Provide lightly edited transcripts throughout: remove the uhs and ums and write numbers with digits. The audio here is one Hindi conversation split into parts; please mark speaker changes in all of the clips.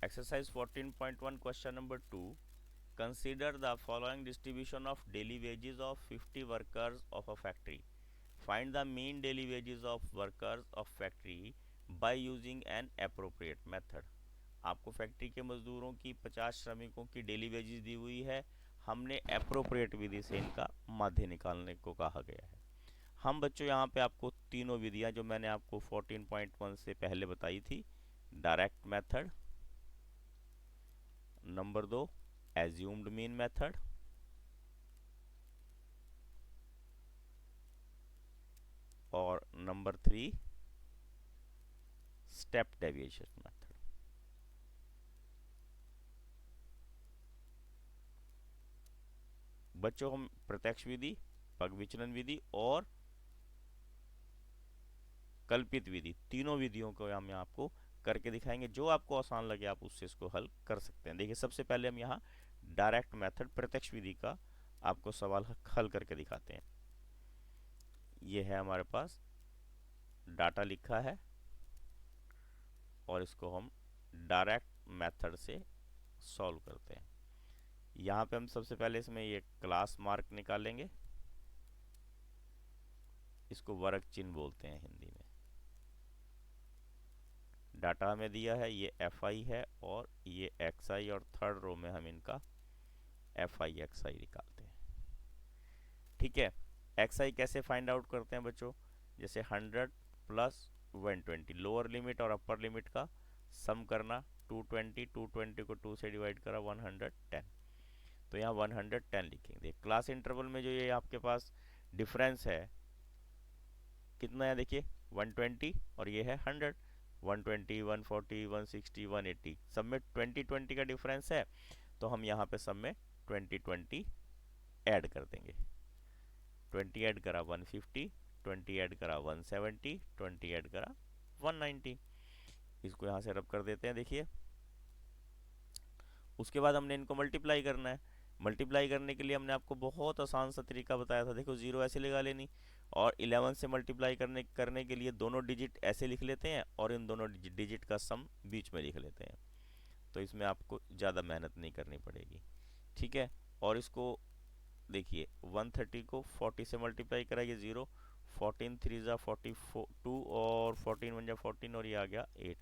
Speaker 1: Exercise 14.1 question number 2. Consider the following distribution of daily wages of 50 workers of a factory. Find the mean daily wages of workers of factory by using an appropriate method. आपको फैक्ट्री के मजदूरों की 50 श्रमिकों की डेली वेजेस दी हुई है। हमने अप्रोप्रिएट विधि से इनका माध्य निकालने को कहा गया है। हम बच्चों यहाँ पे आपको तीनों विधियाँ जो मैंने आपको 14.1 से पहले बताई थी, direct method, number 2 assumed mean method, और नंबर 3 स्टेप डेविएशन मेथड। बच्चों हम प्रत्यक्ष विधि, पग विचलन विधि और कल्पित विधि, तीनों विधियों को हम आपको करके दिखाएंगे। जो आपको आसान लगे आप उससे इसको हल कर सकते हैं। देखिए, सबसे पहले हम यहाँ डायरेक्ट मेथड, प्रत्यक्ष विधि का आपको सवाल हल करके दिखाते हैं। ये है हमारे पास डाटा लिखा है और इसको हम डायरेक्ट मेथड से सॉल्व करते हैं। यहाँ पे हम सबसे पहले इसमें ये क्लास मार्क निकालेंगे। इसको वर्ग चिन्ह बोलते हैं हिंदी में। डाटा हमें दिया है, ये एफ आई है और ये एक्स आई, और थर्ड रो में हम इनका एफ आई एक्स आई निकालते हैं। ठीक है, एक्स आई कैसे फाइंड आउट करते हैं बच्चों? जैसे 100 प्लस 120, लोअर लिमिट और अपर लिमिट का सम करना, 220 को 2 से डिवाइड करा 110, तो यहाँ 110 लिखेंगे। क्लास इंटरवल में जो ये आपके पास डिफरेंस है कितना है, देखिए 120 और ये है 100, 120, 140, 160, 180, सब में 20 का डिफरेंस है, तो हम यहाँ पे सब में 20 ऐड कर देंगे। 20 ऐड करा 150, 20 ऐड करा 170, 20 ऐड करा 190। इसको यहाँ से रब कर देते हैं। देखिए, उसके बाद हमने इनको मल्टीप्लाई करना है। मल्टीप्लाई करने के लिए हमने आपको बहुत आसान सा तरीका बताया था। देखो, जीरो ऐसे लगा लेनी और 11 से मल्टीप्लाई करने के लिए दोनों डिजिट ऐसे लिख लेते हैं और इन दोनों डिजिट का सम बीच में लिख लेते हैं, तो इसमें आपको ज़्यादा मेहनत नहीं करनी पड़ेगी। ठीक है, और इसको देखिए 130 को 40 से मल्टीप्लाई कराइए, 0, 14 3 ज़ा 42 और 14 1 ज़ा 14 और ये आ गया 8,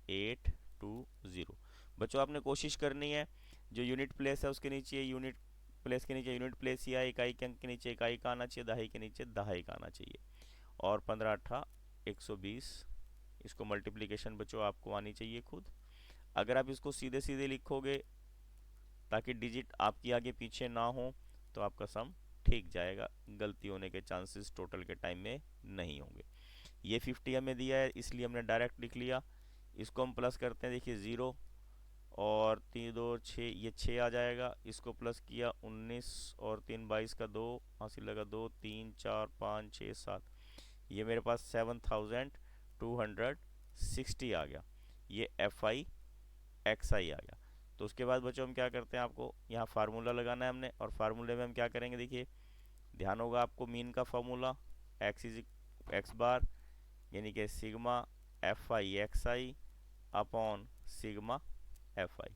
Speaker 1: 1820। बच्चों आपने कोशिश करनी है, जो यूनिट प्लेस है उसके नीचे यूनिट प्लेस के नीचे यूनिट प्लेस या इकाई के अंक के नीचे इकाई का आना चाहिए, दहाई के नीचे दहाई का आना चाहिए, और 15 8 120। इसको मल्टीप्लिकेशन बच्चों आपको आनी चाहिए खुद। अगर आप इसको सीधे सीधे लिखोगे ताकि डिजिट आपकी आगे पीछे ना हो तो आपका सम ठीक जाएगा, गलती होने के चांसेस टोटल के टाइम में नहीं होंगे। ये 50 हमें दिया है इसलिए हमने डायरेक्ट लिख लिया। इसको हम प्लस करते हैं, देखिए 0 और 3 2 6, ये 6 आ जाएगा। इसको प्लस किया 19 और 3 22 का 2 हासिल लगा 2 3 4 5 6 7, ये मेरे पास 7260 आ गया। ये एफ आई एक्स आई आ गया। तो उसके बाद बच्चों हम क्या करते हैं, आपको यहाँ फार्मूला लगाना है हमने, और फार्मूले में हम क्या करेंगे, देखिए ध्यान होगा आपको, मीन का फार्मूला एक्स इज एक्स बार यानी कि सिग्मा एफ आई एक्स आई अपॉन सिग्मा एफ आई।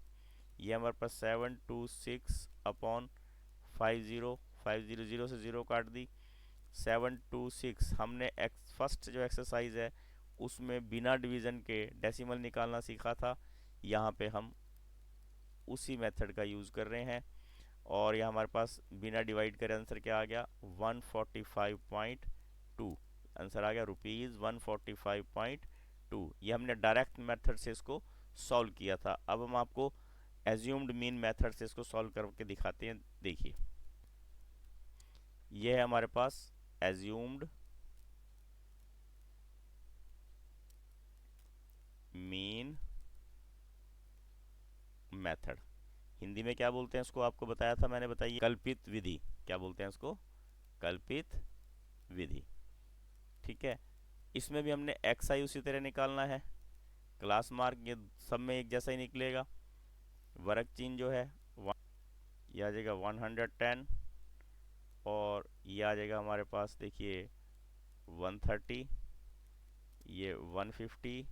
Speaker 1: ये हमारे पास 726 अपॉन 50 से 0 काट दी, 726। हमने फर्स्ट जो एक्सरसाइज है उसमें बिना डिवीज़न के डेसिमल निकालना सीखा था, यहाँ पे हम उसी मेथड का यूज़ कर रहे हैं, और यह हमारे पास बिना डिवाइड करे आंसर क्या आ गया, 145.2 आंसर आ गया, ₹145.2। ये हमने डायरेक्ट मेथड से इसको सॉल्व किया था। अब हम आपको एज्यूम्ड मीन मेथड से इसको सॉल्व करके दिखाते हैं। देखिए, ये है हमारे पास एज्यूम्ड मीन मेथड। हिंदी में क्या बोलते हैं इसको, आपको बताया था मैंने, बताइए, कल्पित विधि। क्या बोलते हैं इसको, कल्पित विधि। ठीक है, इसमें भी हमने एक्स आई उसी तरह निकालना है। क्लास मार्क ये सब में एक जैसा ही निकलेगा। वर्ग चिन्ह जो है ये आ जाएगा 110, और ये आ जाएगा हमारे पास, देखिए 130, ये 150,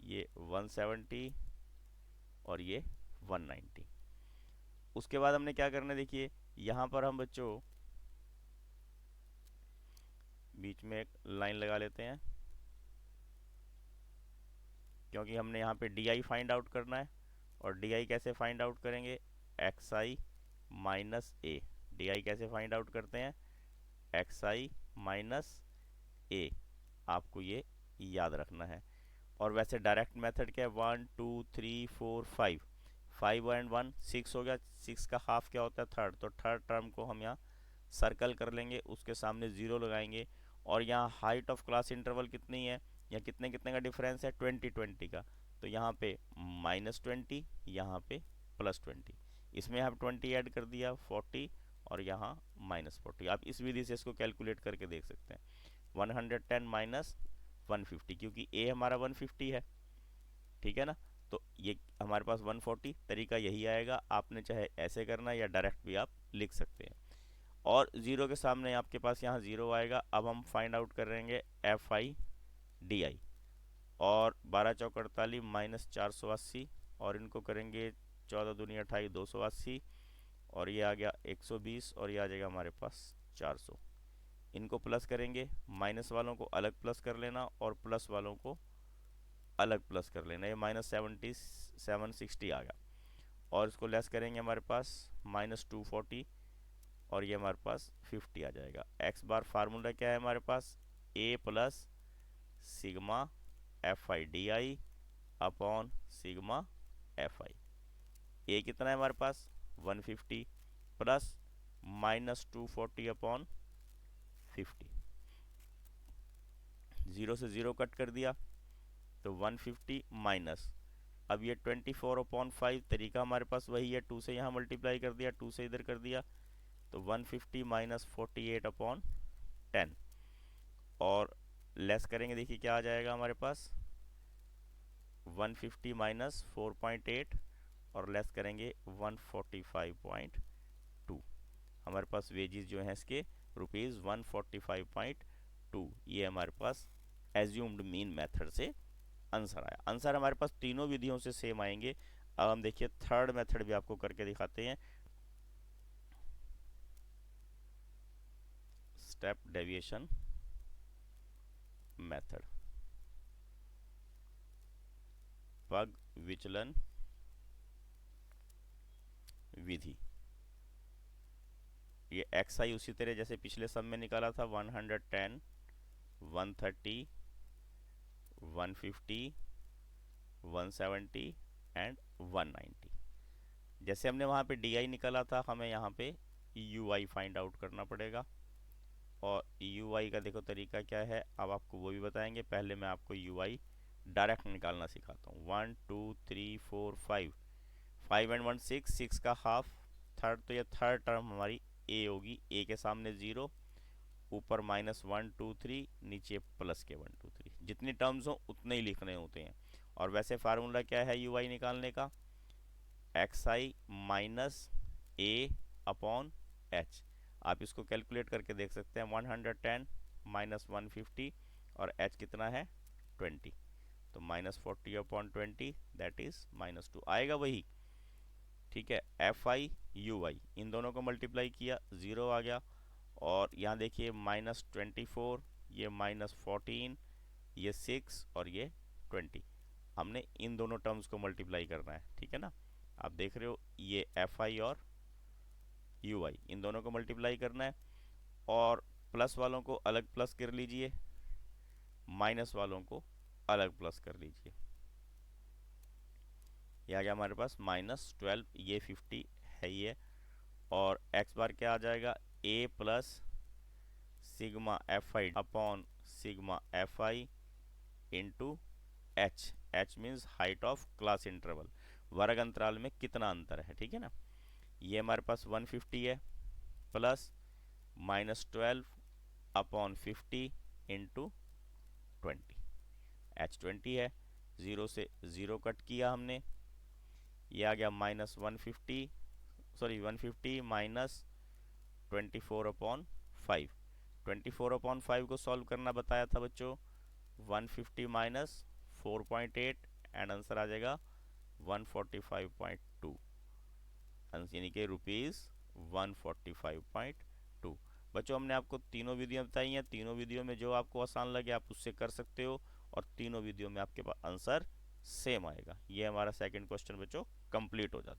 Speaker 1: ये 170 और ये 190। उसके बाद हमने क्या करना है, देखिए यहाँ पर हम बच्चों बीच में एक लाइन लगा लेते हैं, क्योंकि हमने यहाँ पे डी आई फाइंड आउट करना है। और डी आई कैसे फाइंड आउट करेंगे, x I minus A. D I कैसे फाइंड आउट करते हैं, एक्स आई माइनस ए। आपको ये याद रखना है। और वैसे डायरेक्ट मेथड क्या है, 1 2 3 4 5, 5 और 1 6 हो गया। 6 का हाफ क्या होता है, थर्ड। तो थर्ड टर्म को हम यहाँ सर्कल कर लेंगे, उसके सामने ज़ीरो लगाएंगे। और यहाँ हाइट ऑफ क्लास इंटरवल कितनी है, या कितने कितने का डिफरेंस है, 20 20 का। तो यहाँ पे -20, यहाँ पे +20। इसमें यहाँ 20 ऐड कर दिया 40, और यहाँ -40। आप इस विधि से इसको कैलकुलेट करके देख सकते हैं। 110 माइनस 150, क्योंकि ए हमारा 150 है, ठीक है ना। तो ये हमारे पास 140, तरीका यही आएगा। आपने चाहे ऐसे करना या डायरेक्ट भी आप लिख सकते हैं। और ज़ीरो के सामने आपके पास यहाँ ज़ीरो आएगा। अब हम फाइंड आउट करेंगे एफ आई डी आई। और 12 चौक 48 -480, और इनको करेंगे 14 दूनी 28, 280। और ये आ गया 120, और ये आ जाएगा हमारे पास 400। इनको प्लस करेंगे, माइनस वालों को अलग प्लस कर लेना और प्लस वालों को अलग प्लस कर लेना। ये -760 आ गया। और इसको लेस करेंगे, हमारे पास -240, और ये हमारे पास 50 आ जाएगा। एक्स बार फार्मूला क्या है हमारे पास, A plus sigma F I D I upon sigma F I. A कितना है हमारे पास 150, प्लस -240 अपॉन 50। ज़ीरो से ज़ीरो कट कर दिया, तो 150 माइनस, अब ये 24/5, तरीका हमारे पास वही है, 2 से यहाँ मल्टीप्लाई कर दिया, 2 से इधर कर दिया, तो 150 माइनस 48/10। और लेस करेंगे, देखिए क्या आ जाएगा हमारे पास, 150 माइनस 4.8, और लेस करेंगे 145.2। हमारे पास वेजेस जो हैं इसके ₹145.2। ये हमारे पास एज्यूम्ड मीन मेथड से आंसर आया। आंसर हमारे पास तीनों विधियों से सेम आएंगे। अब हम देखिए थर्ड मेथड भी आपको करके दिखाते हैं, स्टेप डेविएशन मेथड, पग विचलन विधि। ये एक्स आई उसी तरह जैसे पिछले सब में निकाला था, 110, 130, 150, 170 एंड 190। जैसे हमने वहाँ पे डी आई निकाला था, हमें यहाँ पे यू आई फाइंड आउट करना पड़ेगा। और यू आई का देखो तरीका क्या है, अब आपको वो भी बताएंगे। पहले मैं आपको यू आई डायरेक्ट निकालना सिखाता हूँ। 1 2 3 4 5, 5 एंड 1 6, 6 का हाफ थर्ड। तो ये थर्ड टर्म हमारी ए होगी। ए के सामने ज़ीरो, ऊपर -1 2 3, नीचे प्लस के 1 2 3। जितनी टर्म्स हो उतने ही लिखने होते हैं। और वैसे फार्मूला क्या है यू आई निकालने का, एक्स आई माइनस ए अपॉन एच। आप इसको कैलकुलेट करके देख सकते हैं, 110 माइनस 150, और एच कितना है 20। तो -40/20, दैट इज -2 आएगा वही, ठीक है। एफ आई यू आई, इन दोनों को मल्टीप्लाई किया, ज़ीरो आ गया। और यहाँ देखिए -24, ये -14, ये 6, और ये 20। हमने इन दोनों टर्म्स को मल्टीप्लाई करना है, ठीक है ना। आप देख रहे हो, ये एफ आई और यू आई, इन दोनों को मल्टीप्लाई करना है। और प्लस वालों को अलग प्लस कर लीजिए, माइनस वालों को अलग प्लस कर लीजिए। ये आ गया हमारे पास -12, ये 50 है ये। और एक्स बार क्या आ जाएगा, A plus sigma F I upon sigma F I into H. H means height of class interval, वर्ग अंतराल में कितना अंतर है, ठीक है ना। ये हमारे पास 150 है, प्लस -12 अपॉन 50 इंटू 20। एच 20 है, ज़ीरो से ज़ीरो कट किया हमने, ये आ गया -150, सॉरी 150 माइनस 24/5। 24/5 को सॉल्व करना बताया था बच्चों। 150 माइनस 4.8 एंड आंसर आ जाएगा 145.2, यानी कि ₹145.2। बच्चों हमने आपको तीनों विधियां बताई हैं, तीनों विधियों में जो आपको आसान लगे आप उससे कर सकते हो, और तीनों विधियों में आपके पास आंसर सेम आएगा। ये हमारा सेकंड क्वेश्चन बच्चों कंप्लीट हो जाता है।